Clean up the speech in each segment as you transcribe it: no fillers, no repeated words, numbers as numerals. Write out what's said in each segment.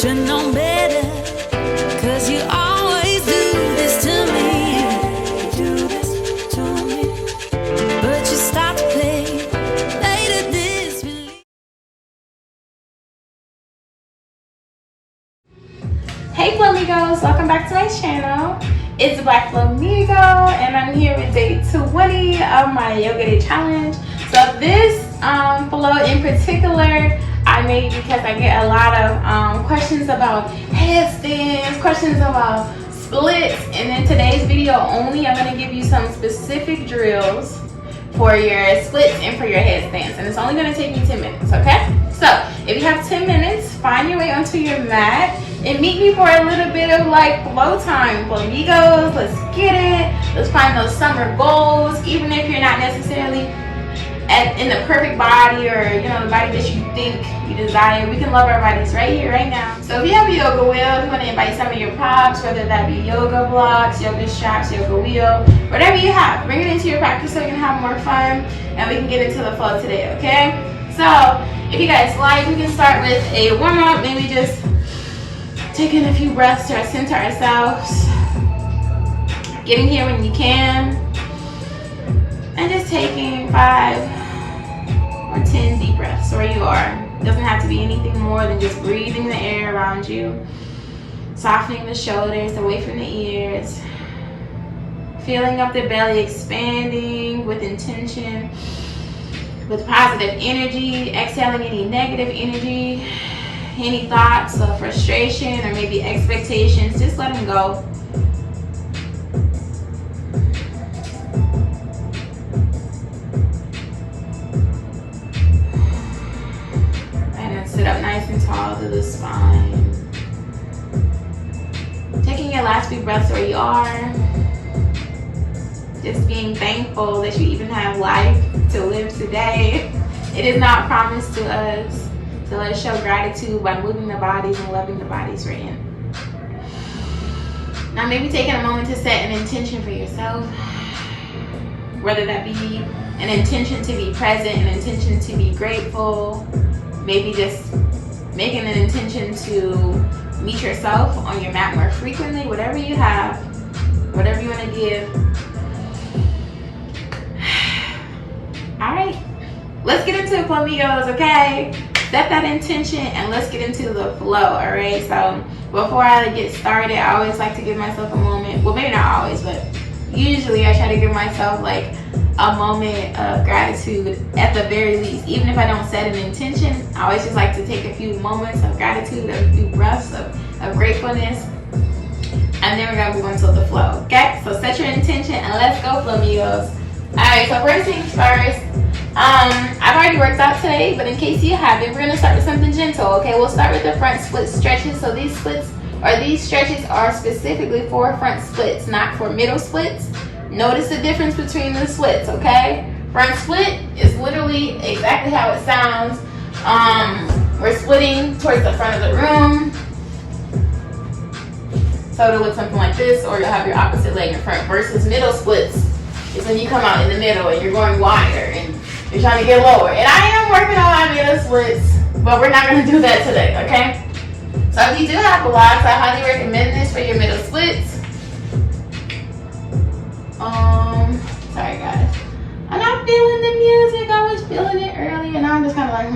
Should know better, 'cause you always do this to me. You do this to me, but you stop to play later disbelief. Hey FlowMigos, welcome back to my channel. It's the Black FlowMigo, and I'm here with day 20 of my yoga day challenge. So this flow in particular I made because I get a lot of questions about headstands, questions about splits, and in today's video only I'm going to give you some specific drills for your splits and for your headstands, and it's only going to take you 10 minutes, okay? So if you have 10 minutes, find your way onto your mat and meet me for a little bit of like flow time. FlowMigos, let's get it. Let's find those summer goals, even if you're not necessarily in the perfect body, or you know, the body that you think you desire. We can love our bodies right here, right now. So if you have a yoga wheel, if you want to invite some of your props, whether that be yoga blocks, yoga straps, yoga wheel, whatever you have, bring it into your practice so you can have more fun and we can get into the flow today, okay? So if you guys like, we can start with a warm-up, maybe just taking a few breaths to center ourselves, getting here when you can, and just taking 5 or 10 deep breaths where you are. It doesn't have to be anything more than just breathing the air around you, softening the shoulders away from the ears, filling up the belly, expanding with intention, with positive energy, exhaling any negative energy, any thoughts of frustration or maybe expectations, just let them go. Sit up nice and tall to the spine. Taking your last few breaths where you are. Just being thankful that you even have life to live today. It is not promised to us. So let's show gratitude by moving the bodies and loving the bodies we're in. Now maybe taking a moment to set an intention for yourself. Whether that be an intention to be present, an intention to be grateful, maybe just making an intention to meet yourself on your mat more frequently, whatever you have, whatever you want to give. All right, let's get into the FlowMigos, okay? Set that intention and let's get into the flow, all right? So before I get started, I always like to give myself a moment. Well, maybe not always, but usually I try to give myself like a moment of gratitude at the very least. Even if I don't set an intention, I always just like to take a few moments of gratitude, a few breaths of gratefulness, and then we're gonna move on to the flow, okay? So set your intention and let's go, FlowMigos. Alright, so first things first, I've already worked out today, but in case you haven't, we're gonna start with something gentle, okay? We'll start with the front split stretches. So these stretches are specifically for front splits, not for middle splits. Notice the difference between the splits, okay? Front split is literally exactly how it sounds. We're splitting towards the front of the room. So it'll look something like this, or you'll have your opposite leg in front. Versus middle splits is when you come out in the middle and you're going wider and you're trying to get lower. And I am working on my middle splits, but we're not gonna do that today, okay? So if you do have blocks, I highly recommend this for your middle splits. Sorry guys. I'm not feeling the music. I was feeling it earlier, and now I'm just kind of like,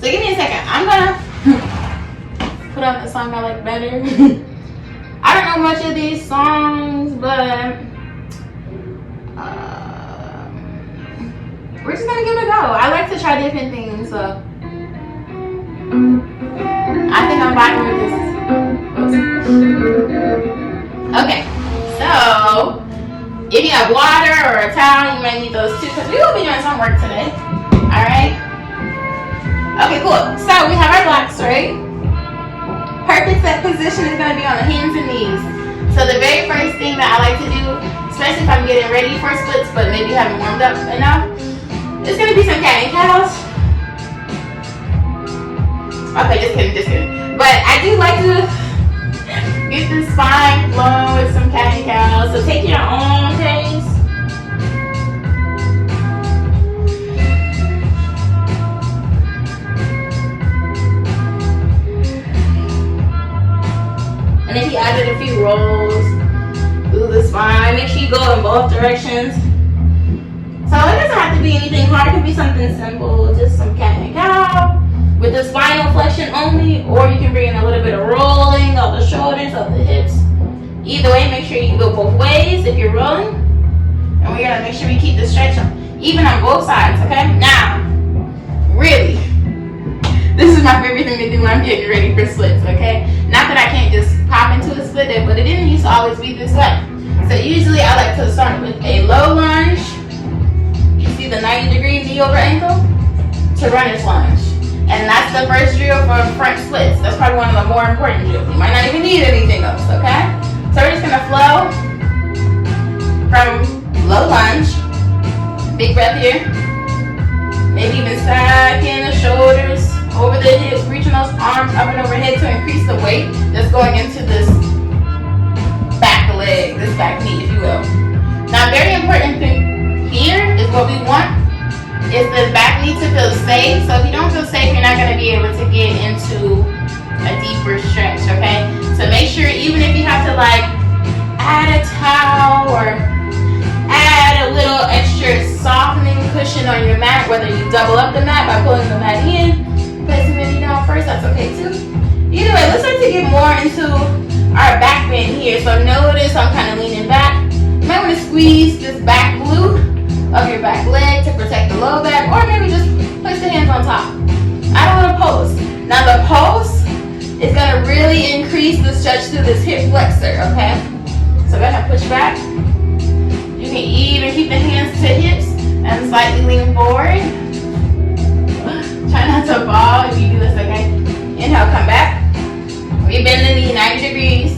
So give me a second. I'm gonna put on the song I like better. I don't know much of these songs, but we're just gonna give it a go. I like to try different things, so I think I'm vibing with this. Okay, so if you have water or a towel, you might need those too, because we will be doing some work today. Alright? Okay, cool. So we have our blocks, right? Perfect set position is going to be on the hands and knees. So the very first thing that I like to do, especially if I'm getting ready for splits, but maybe haven't warmed up enough, is going to be some cat and cows. Okay, just kidding. But I do like to get the spine flowing with some cat and cows. So take your own pace. added a few rolls through the spine. Make sure you go in both directions. So it doesn't have to be anything hard. It can be something simple, just some cat and cow with the spinal flexion only, or you can bring in a little bit of rolling of the shoulders, of the hips. Either way, make sure you go both ways if you're rolling. And we're gonna make sure we keep the stretch even on both sides, okay? Now, really, this is my favorite thing to do when I'm getting ready for splits, okay? Not that I can't just pop into a split day, but it didn't used to always be this way. So usually I like to start with a low lunge. You see the 90-degree knee over ankle to runner's lunge. And that's the first drill for front splits. That's probably one of the more important drills. You might not even need anything else, okay? So we're just gonna flow from low lunge. Big breath here. Maybe even stacking the shoulders over the hips, reaching those arms up and overhead to increase the weight that's going into this back leg, this back knee, if you will. Now, very important thing here is what we want is the back knee to feel safe. So if you don't feel safe, you're not going to be able to get into a deeper stretch, okay? So make sure, even if you have to like add a towel or add a little extra softening cushion on your mat, whether you double up the mat by pulling the mat in, placing the knee down first, that's okay too. Either way, let's start to get more into our back bend here. So notice I'm kind of leaning back. You might want to squeeze this back glute of your back leg to protect the low back, or maybe just place the hands on top. I don't want to pose. Now the pose is going to really increase the stretch through this hip flexor, okay? So go ahead and push back. You can even keep the hands to hips and slightly lean forward. Try not to fall if you do this, okay? Inhale, come back. We bend the knee 90 degrees.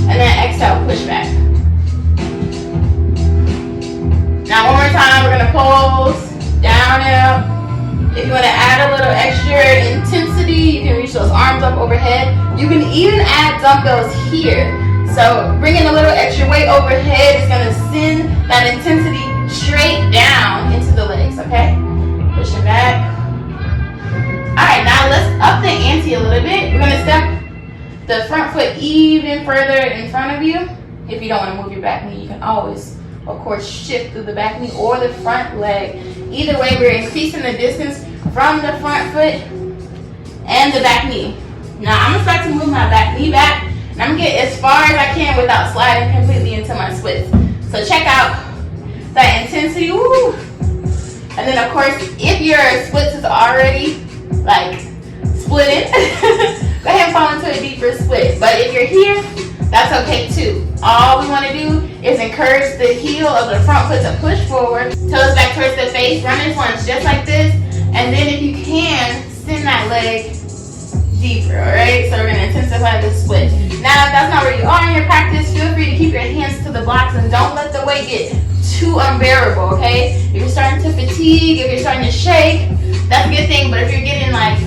And then exhale, push back. Now one more time, we're gonna pose, down and up. If you wanna add a little extra intensity, you can reach those arms up overhead. You can even add dumbbells here. So bringing a little extra weight overhead is gonna send that intensity straight down into the legs, okay? Pushing back. All right, now let's up the ante a little bit. We're gonna step the front foot even further in front of you. If you don't wanna move your back knee, you can always, of course, shift through the back knee or the front leg. Either way, we're increasing the distance from the front foot and the back knee. Now I'm gonna start to move my back knee back. And I'm gonna get as far as I can without sliding completely into my splits. So check out that intensity, woo! And then of course, if your splits is already like splitting, go ahead and fall into a deeper split. But if you're here, that's okay too. All we wanna do is encourage the heel of the front foot to push forward, toes back towards the face, runner's lunge just like this. And then if you can, send that leg deeper, all right? So we're gonna intensify the split. Now, if that's not where you are in your practice, feel free to keep your hands to the blocks and don't let the weight get too unbearable, okay? If you're starting to fatigue, if you're starting to shake, that's a good thing. But if you're getting like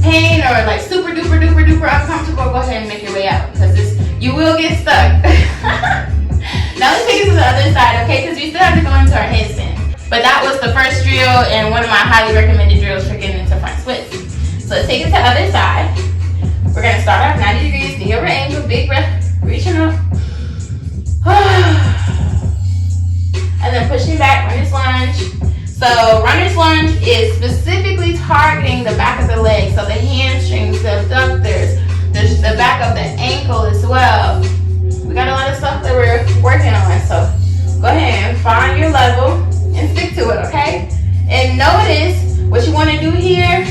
pain or like super duper duper duper uncomfortable, go ahead and make your way out because you will get stuck. Now let's take it to the other side, okay? Because we still have to go into our headstand. But that was the first drill and one of my highly recommended drills for getting into front splits. So let's take it to the other side. We're gonna start off 90 degrees, knee over ankle, big breath, reaching up. And then pushing back, runner's lunge. So runner's lunge is specifically targeting the back of the leg. So the hamstrings, the abductors, the back of the ankle as well. We got a lot of stuff that we're working on. So go ahead and find your level and stick to it, okay? And notice what you wanna do here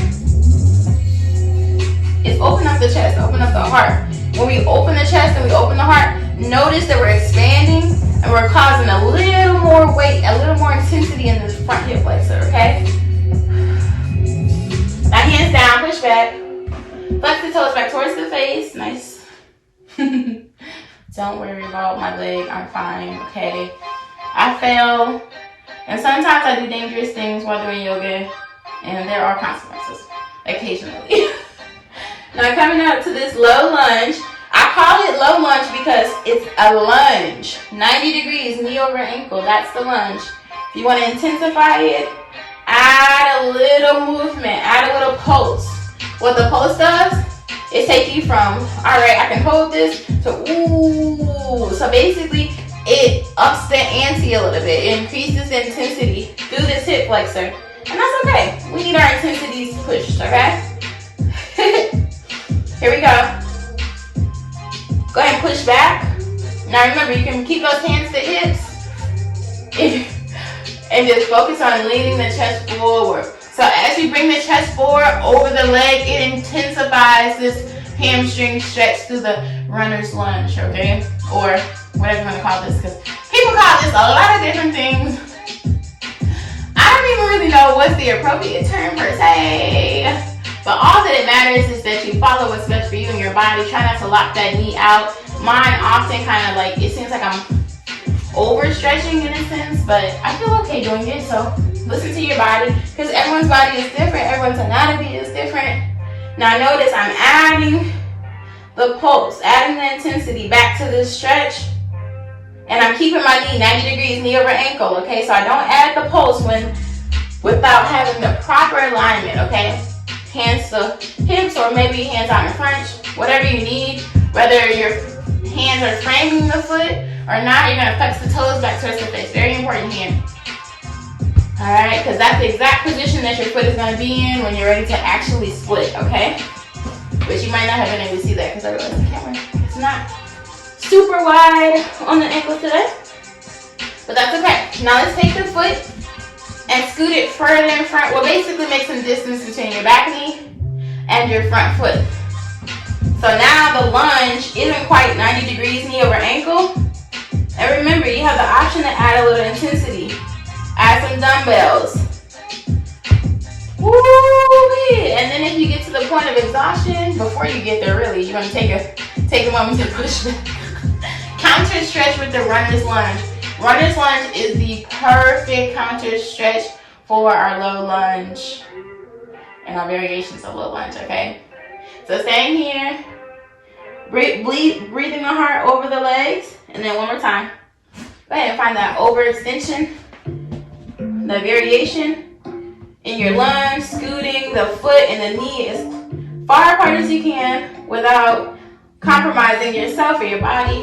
is open up the chest, open up the heart. When we open the chest and we open the heart, notice that we're expanding and we're causing a little more weight, a little more intensity in this front hip flexor, okay? Now hands down, push back. Flex the toes back towards the face, nice. Don't worry about my leg, I'm fine, okay? I fail, and sometimes I do dangerous things while doing yoga, and there are consequences, occasionally. Now coming up to this low lunge, I call it low lunge because it's a lunge. 90 degrees, knee over ankle, that's the lunge. If you want to intensify it, add a little movement, add a little pulse. What the pulse does It takes you from, all right, I can hold this, to ooh. So basically, it ups the ante a little bit. It increases the intensity through this hip flexor. And that's okay. We need our intensities pushed, okay? Here we go. Go ahead and push back. Now remember, you can keep those hands to hips and just focus on leaning the chest forward. So as you bring the chest forward over the leg, it intensifies this hamstring stretch through the runner's lunge, okay? Or whatever you want to call this, because people call this a lot of different things. I don't even really know what's the appropriate term per se. But all that it matters is that you follow what's best for you and your body. Try not to lock that knee out. Mine often kind of like, it seems like I'm overstretching in a sense, but I feel okay doing it. So listen to your body, because everyone's body is different. Everyone's anatomy is different. Now notice I'm adding the pulse, adding the intensity back to this stretch. And I'm keeping my knee 90 degrees, knee over ankle, okay? So I don't add the pulse without having the proper alignment, okay? Hands to hips, or maybe hands out in front, whatever you need. Whether your hands are framing the foot or not, you're gonna flex the toes back towards the face. Very important here. All right, because that's the exact position that your foot is gonna be in when you're ready to actually split, okay? But you might not have been able to see that because I realized the camera is not super wide on the ankle today. But that's okay. Now let's take the foot and scoot it further in front. Well, basically make some distance between your back knee and your front foot. So now the lunge isn't quite 90 degrees, knee over ankle. And remember, you have the option to add a little intensity. Add some dumbbells. Woo-wee. And then if you get to the point of exhaustion, before you get there really, you're gonna take a moment to push back. Counter stretch with the runner's lunge. Runner's lunge is the perfect counter stretch for our low lunge and our variations of low lunge, okay? So staying here, breathing the heart over the legs, and then one more time. Go ahead and find that overextension, the variation in your lunge, scooting the foot and the knee as far apart as you can without compromising yourself or your body.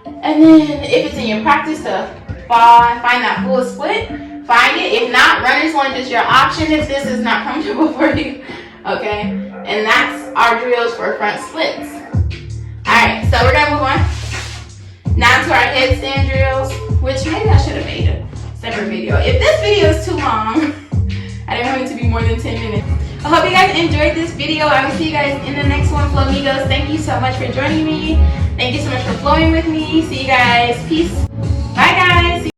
And then if it's in your practice to find that full split, find it. If not, runner's lunge is your option if this is not comfortable for you, okay? And that's our drills for front splits. All right, so we're gonna move on now to our headstand drills, which maybe I should have made a separate video. If this video is too long, I didn't want it to be more than 10 minutes. I hope you guys enjoyed this video. I will see you guys in the next one, FlowMigos. Thank you so much for joining me. Thank you so much for flowing with me. See you guys. Peace. Bye guys.